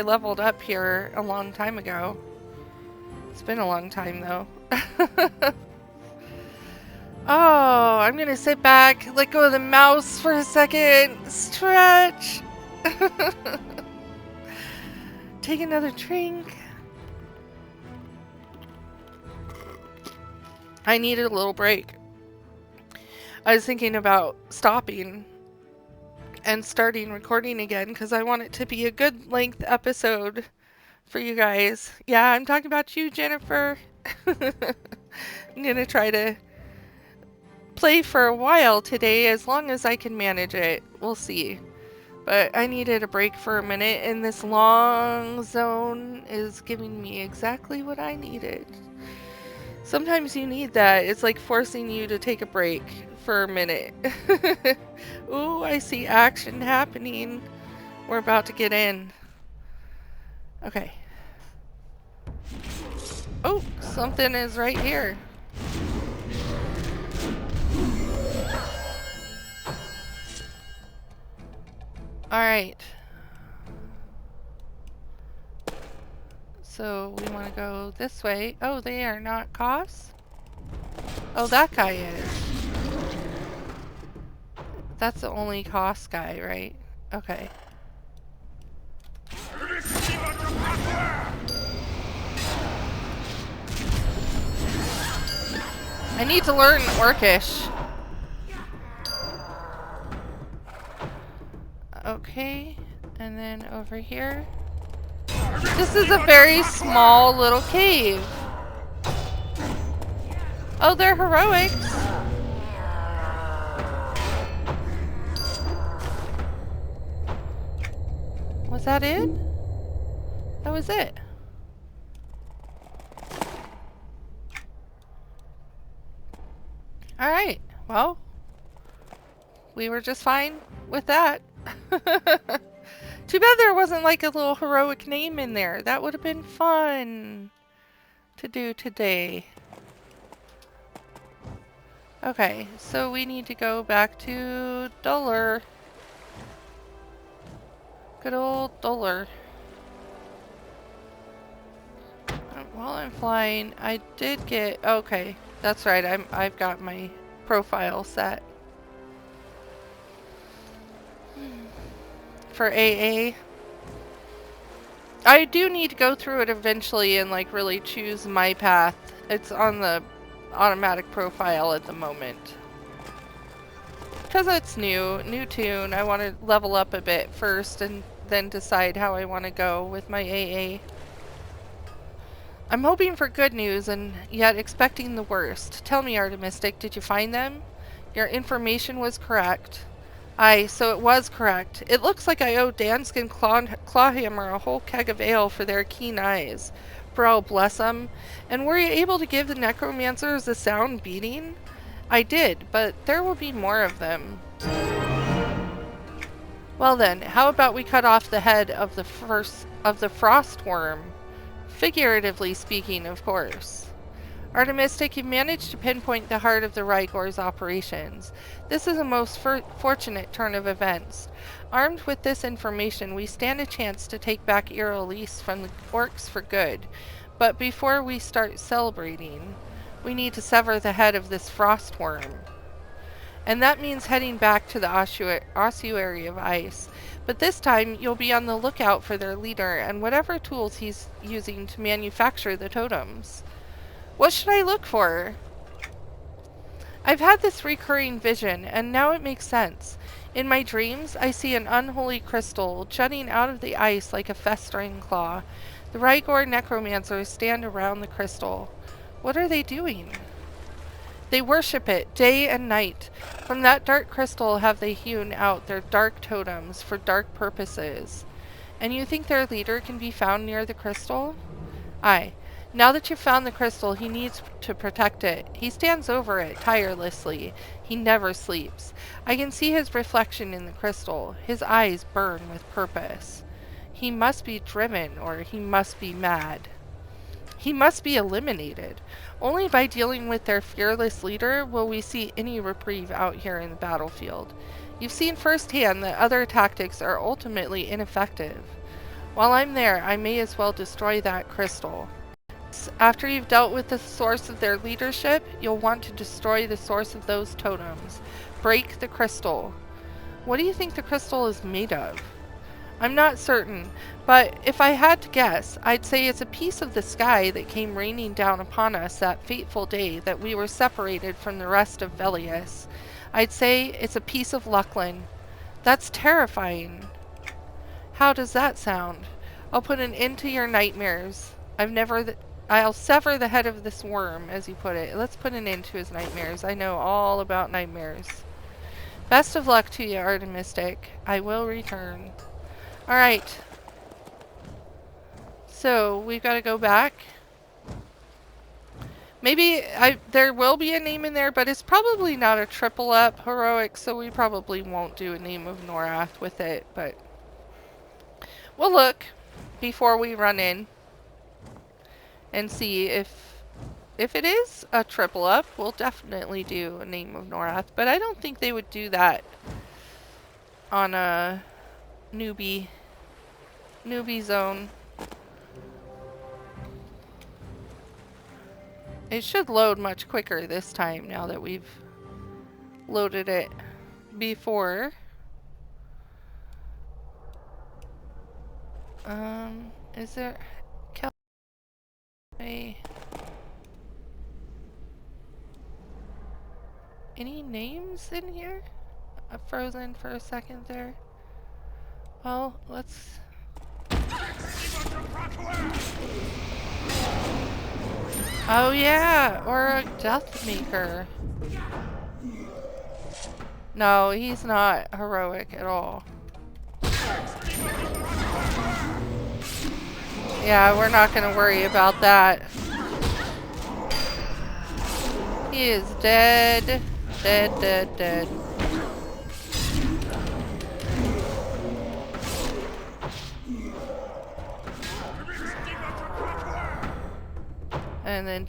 leveled up here a long time ago. It's been a long time though. Oh, I'm gonna sit back, let go of the mouse for a second, stretch. Take another drink. I needed a little break. I was thinking about stopping and starting recording again because I want it to be a good length episode for you guys. Yeah, I'm talking about you, Jennifer. I'm gonna try to play for a while today as long as I can manage it. We'll see. But I needed a break for a minute, and this long zone is giving me exactly what I needed. Sometimes you need that. It's like forcing you to take a break for a minute. Ooh, I see action happening. We're about to get in. Okay. Oh, something is right here. Alright. So we want to go this way. Oh, they are not Koss? Oh, that guy is. That's the only cost guy, right? Okay. I need to learn Orcish. Okay, and then over here. This is a very small little cave. Oh, they're heroics. Was that it? That was it. Alright, well, we were just fine with that. Too bad there wasn't like a little heroic name in there. That would have been fun to do today. Okay, so we need to go back to Duller. Good old Duller. While I'm flying, I did get... Okay, that's right. I've got my profile set for AA. I do need to go through it eventually and like really choose my path. It's on the automatic profile at the moment. Because it's new tune. I want to level up a bit first and then decide how I want to go with my AA. I'm hoping for good news and yet expecting the worst. Tell me, Artemistic, did you find them? Your information was correct. Aye, so it was correct. It looks like I owe Danskin Clawhammer a whole keg of ale for their keen eyes. Bro, bless 'em. And were you able to give the necromancers a sound beating? I did, but there will be more of them. Well then, how about we cut off the head of the frost worm? Figuratively speaking, of course. Artemistic, you managed to pinpoint the heart of the Rygor's operations. This is a most fortunate turn of events. Armed with this information, we stand a chance to take back eqII from the orcs for good. But before we start celebrating, we need to sever the head of this frost worm. And that means heading back to the ossuary of ice. But this time, you'll be on the lookout for their leader and whatever tools he's using to manufacture the totems. What should I look for? I've had this recurring vision, and now it makes sense. In my dreams, I see an unholy crystal jutting out of the ice like a festering claw. The Rygor necromancers stand around the crystal. What are they doing? They worship it day and night. From that dark crystal have they hewn out their dark totems for dark purposes. And you think their leader can be found near the crystal? Aye. Now that you've found the crystal, he needs to protect it. He stands over it tirelessly. He never sleeps. I can see his reflection in the crystal. His eyes burn with purpose. He must be driven, or he must be mad. He must be eliminated. Only by dealing with their fearless leader will we see any reprieve out here in the battlefield. You've seen firsthand that other tactics are ultimately ineffective. While I'm there, I may as well destroy that crystal. After you've dealt with the source of their leadership, you'll want to destroy the source of those totems. Break the crystal. What do you think the crystal is made of? I'm not certain, but if I had to guess, I'd say it's a piece of the sky that came raining down upon us that fateful day that we were separated from the rest of Velius. I'd say it's a piece of Lucklin. That's terrifying. How does that sound? I'll put an end to your nightmares. I'll sever the head of this worm, as you put it. Let's put an end to his nightmares. I know all about nightmares. Best of luck to you, Artemistic. I will return. Alright. So, we've got to go back. Maybe there will be a name in there, but it's probably not a triple up heroic, so we probably won't do a name of Norath with it, but we'll look before we run in and see if it is a triple up. We'll definitely do a name of Norath, but I don't think they would do that on a newbie zone. It should load much quicker this time now that we've loaded it. before. Is there any names in here? I'm frozen for a second there. Well, let's... Oh yeah, or a death maker. No, he's not heroic at all. Yeah, we're not gonna worry about that. He is dead. Dead, dead, dead. And then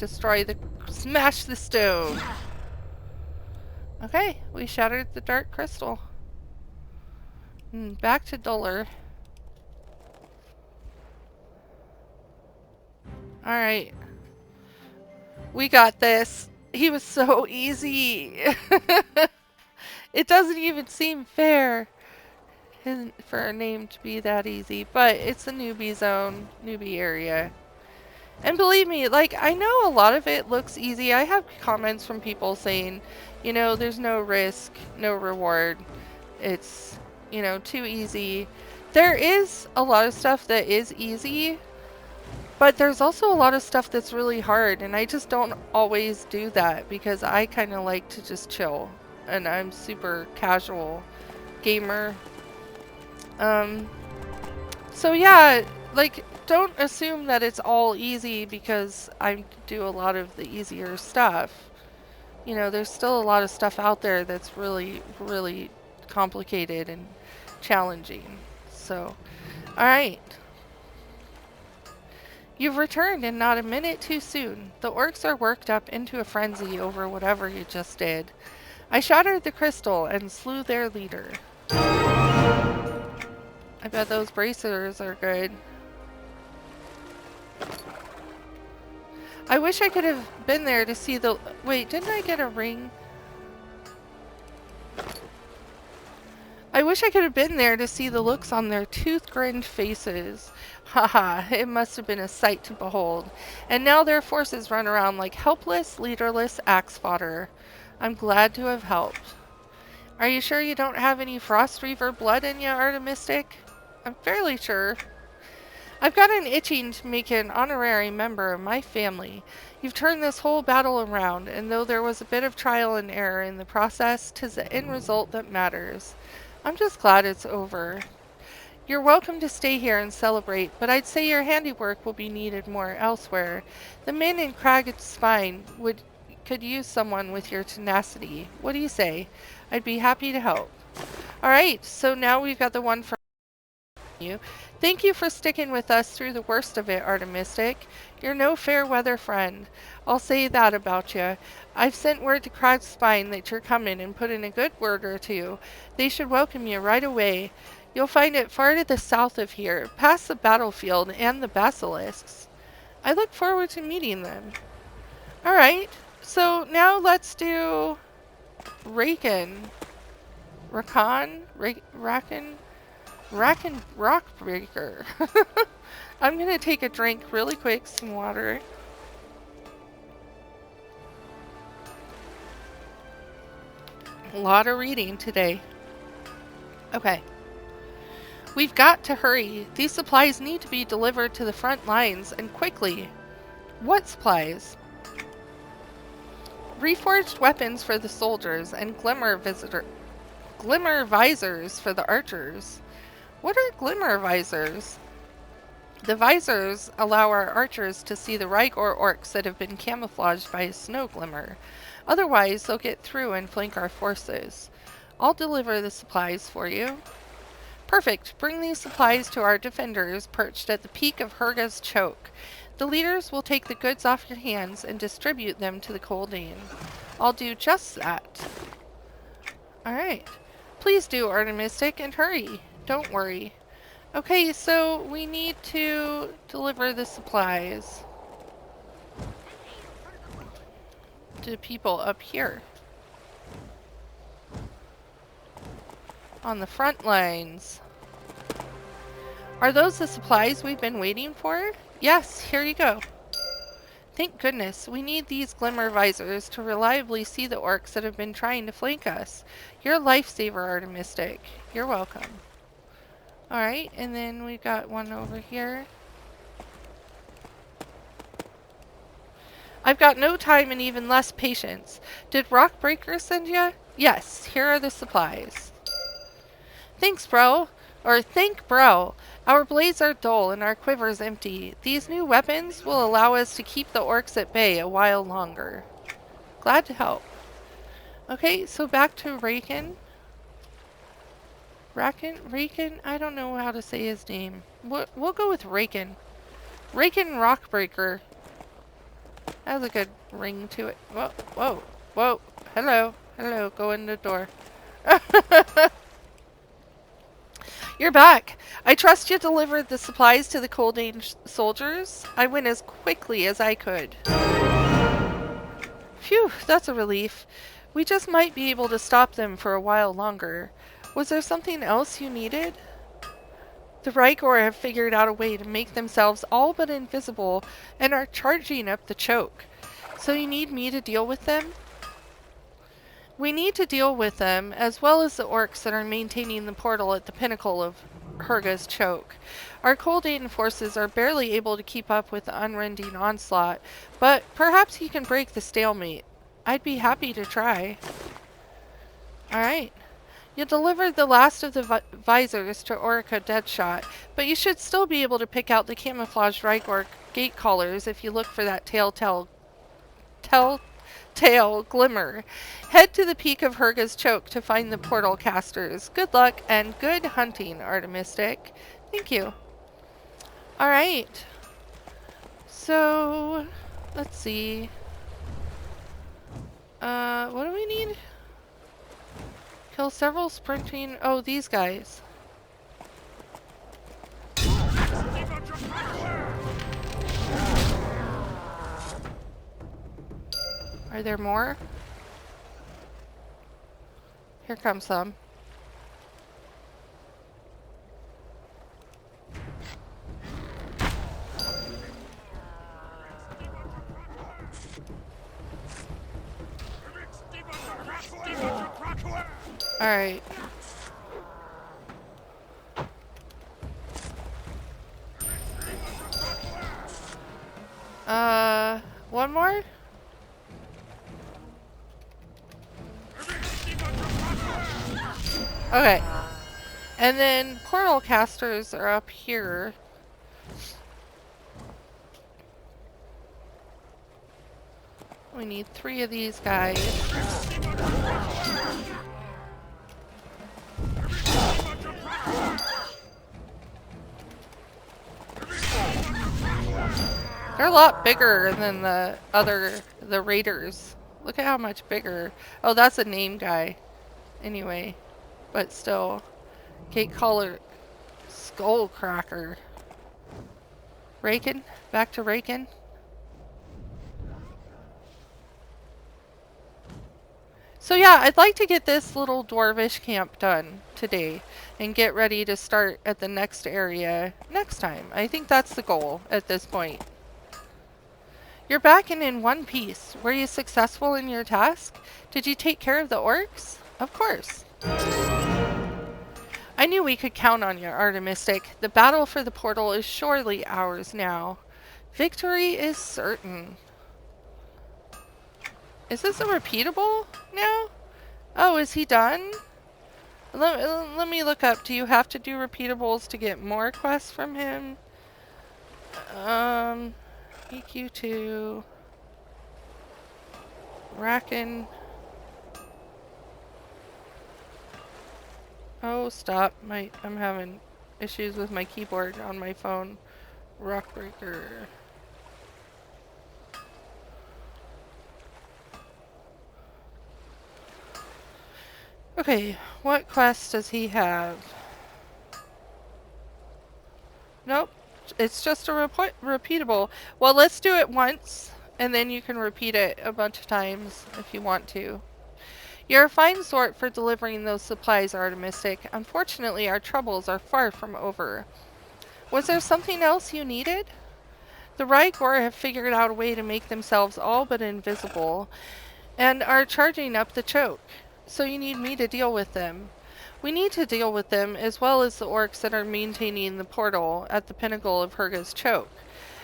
smash the stone. Okay, we shattered the dark crystal. Back to Duller. Alright. We got this. He was so easy. It doesn't even seem fair for a name to be that easy, but it's a newbie zone, newbie area. And believe me, like, I know a lot of it looks easy. I have comments from people saying, you know, there's no risk, no reward. It's, you know, too easy. There is a lot of stuff that is easy, but there's also a lot of stuff that's really hard, and I just don't always do that because I kind of like to just chill, and I'm super casual gamer. So yeah, like, don't assume that it's all easy because I do a lot of the easier stuff. You know, there's still a lot of stuff out there that's really, really complicated and challenging. So, alright. You've returned and not a minute too soon. The orcs are worked up into a frenzy over whatever you just did. I shattered the crystal and slew their leader. I bet those bracers are good. I wish I could have been there to see the... Wait, didn't I get a ring? I wish I could have been there to see the looks on their tooth-grinned faces. Haha, it must have been a sight to behold. And now their forces run around like helpless, leaderless axe fodder. I'm glad to have helped. Are you sure you don't have any Frost Reaver blood in you, Artemistic? I'm fairly sure. I've got an itching to make you an honorary member of my family. You've turned this whole battle around, and though there was a bit of trial and error in the process, 'tis the end result that matters. I'm just glad it's over. You're welcome to stay here and celebrate, but I'd say your handiwork will be needed more elsewhere. The men in Cragged Spine could use someone with your tenacity. What do you say? I'd be happy to help. Alright, so now we've got the one from you. Thank you for sticking with us through the worst of it, Artemistic. You're no fair weather friend. I'll say that about you. I've sent word to Cragged Spine that you're coming and put in a good word or two. They should welcome you right away. You'll find it far to the south of here, past the battlefield and the basilisks. I look forward to meeting them. Alright, so now let's do Rakan. Rakan Rockbreaker. I'm gonna take a drink really quick, some water. A lot of reading today. Okay. We've got to hurry. These supplies need to be delivered to the front lines, and quickly. What supplies? Reforged weapons for the soldiers, and glimmer visors for the archers. What are glimmer visors? The visors allow our archers to see the Rygor orcs that have been camouflaged by a snow glimmer. Otherwise, they'll get through and flank our forces. I'll deliver the supplies for you. Perfect. Bring these supplies to our defenders perched at the peak of Herga's Choke. The leaders will take the goods off your hands and distribute them to the Coldane. I'll do just that. Alright. Please do, Artemistic, and hurry. Don't worry. Okay, so we need to deliver the supplies to people up here. On the front lines. Are those the supplies we've been waiting for? Yes, here you go. Thank goodness. We need these glimmer visors to reliably see the orcs that have been trying to flank us. You're a lifesaver, Artemistic. You're welcome. Alright, and then we got one over here. I've got no time and even less patience. Did Rockbreaker send ya? Yes, here are the supplies. Thanks, bro. Or thank bro. Our blades are dull and our quivers empty. These new weapons will allow us to keep the orcs at bay a while longer. Glad to help. Okay, so back to Raken. Raken? I don't know how to say his name. We'll go with Raken. Raken Rockbreaker. That has a good ring to it. Whoa, whoa, whoa. Hello, hello. Go in the door. You're back. I trust you delivered the supplies to the Coldane soldiers. I went as quickly as I could. Phew, that's a relief. We just might be able to stop them for a while longer. Was there something else you needed? The Rykor have figured out a way to make themselves all but invisible and are charging up the choke. So you need me to deal with them? We need to deal with them, as well as the orcs that are maintaining the portal at the pinnacle of Herga's choke. Our Coldane forces are barely able to keep up with the unending onslaught, but perhaps he can break the stalemate. I'd be happy to try. Alright. You delivered the last of the visors to Orica Deadshot, but you should still be able to pick out the camouflaged Rykor gate collars if you look for that telltale glimmer. Head to the peak of Herga's choke to find the portal casters. Good luck and good hunting, Artemistic. Thank you. Alright. So, let's see. What do we need? Kill several sprinting... Oh, these guys. Are there more? Here comes some. Alright. One more? Okay. And then portal casters are up here. We need 3 of these guys. They're a lot bigger than the raiders. Look at how much bigger. Oh, that's a name guy. Anyway, but still. Gate collar. Skullcracker. Raken? Back to Raken? So yeah, I'd like to get this little dwarvish camp done today and get ready to start at the next area next time. I think that's the goal at this point. You're back and in one piece. Were you successful in your task? Did you take care of the orcs? Of course. I knew we could count on you, Artemistic. The battle for the portal is surely ours now. Victory is certain. Is this a repeatable now? Oh, is he done? Let me look up. Do you have to do repeatables to get more quests from him? EQ2. Racken. Oh, stop. I'm having issues with my keyboard on my phone. Rockbreaker. Okay, what quest does he have? Nope, it's just a repeatable. Well, let's do it once, and then you can repeat it a bunch of times if you want to. You're a fine sort for delivering those supplies, Artemistic. Unfortunately, our troubles are far from over. Was there something else you needed? The Rygor have figured out a way to make themselves all but invisible, and are charging up the choke. So you need me to deal with them. We need to deal with them, as well as the orcs that are maintaining the portal at the pinnacle of Herga's choke.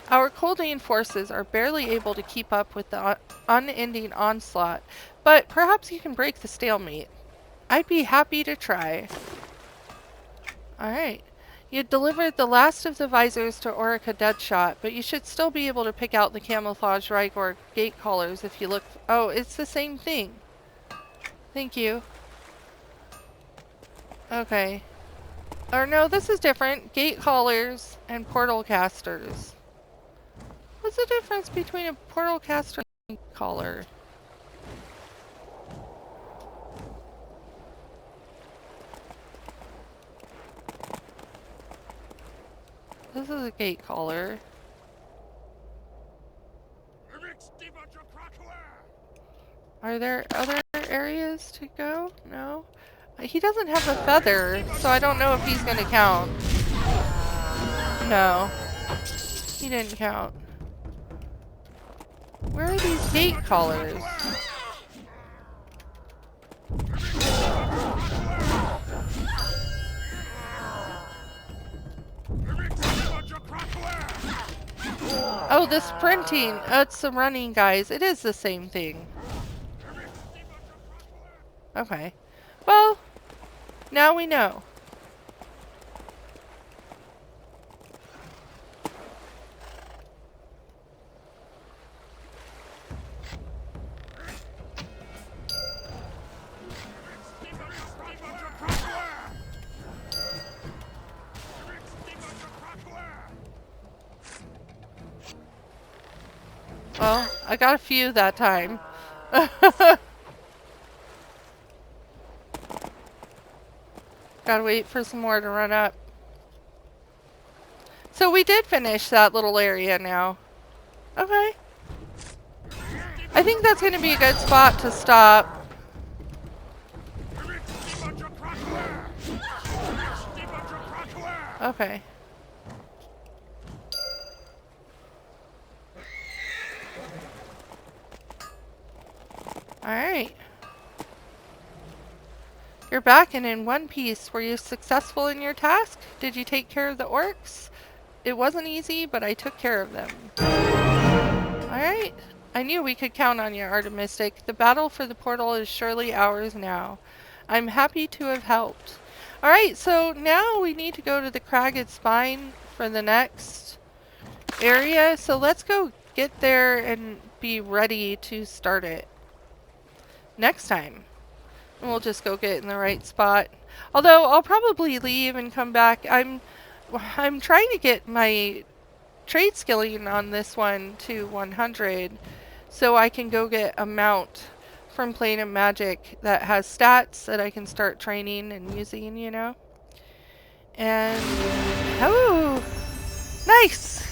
Our Coldane forces are barely able to keep up with the unending onslaught, but perhaps you can break the stalemate. I'd be happy to try. Alright. You delivered the last of the visors to Orica Deadshot, but you should still be able to pick out the camouflage Rygor gate collars if you look. Oh, it's the same thing. Thank you. Okay. Or no, this is different. Gate collars and portal casters. What's the difference between a portal caster and a collar? This is a gate collar. Are there other areas to go? No? He doesn't have a feather, so I don't know if he's gonna count. No. He didn't count. Where are these gate collars? Oh, the sprinting. It's the running, guys. It is the same thing. Okay. Well, now we know. Well, I got a few that time. Gotta wait for some more to run up. So we did finish that little area now. Okay. I think that's gonna be a good spot to stop. Okay. Alright. You're back and in one piece. Were you successful in your task? Did you take care of the orcs? It wasn't easy, but I took care of them. Alright. I knew we could count on you, Artemistic. The battle for the portal is surely ours now. I'm happy to have helped. Alright, so now we need to go to the Cragged Spine for the next area. So let's go get there and be ready to start it next time. And we'll just go get in the right spot. Although I'll probably leave and come back. I'm trying to get my trade skilling on this one to 100 so I can go get a mount from Plane of Magic that has stats that I can start training and using, you know. And oh, nice.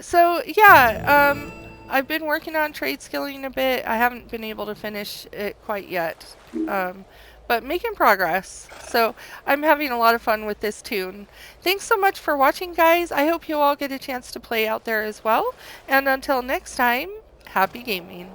So yeah, I've been working on trade skilling a bit. I haven't been able to finish it quite yet, but making progress. So I'm having a lot of fun with this tune. Thanks so much for watching, guys. I hope you all get a chance to play out there as well. And until next time, happy gaming.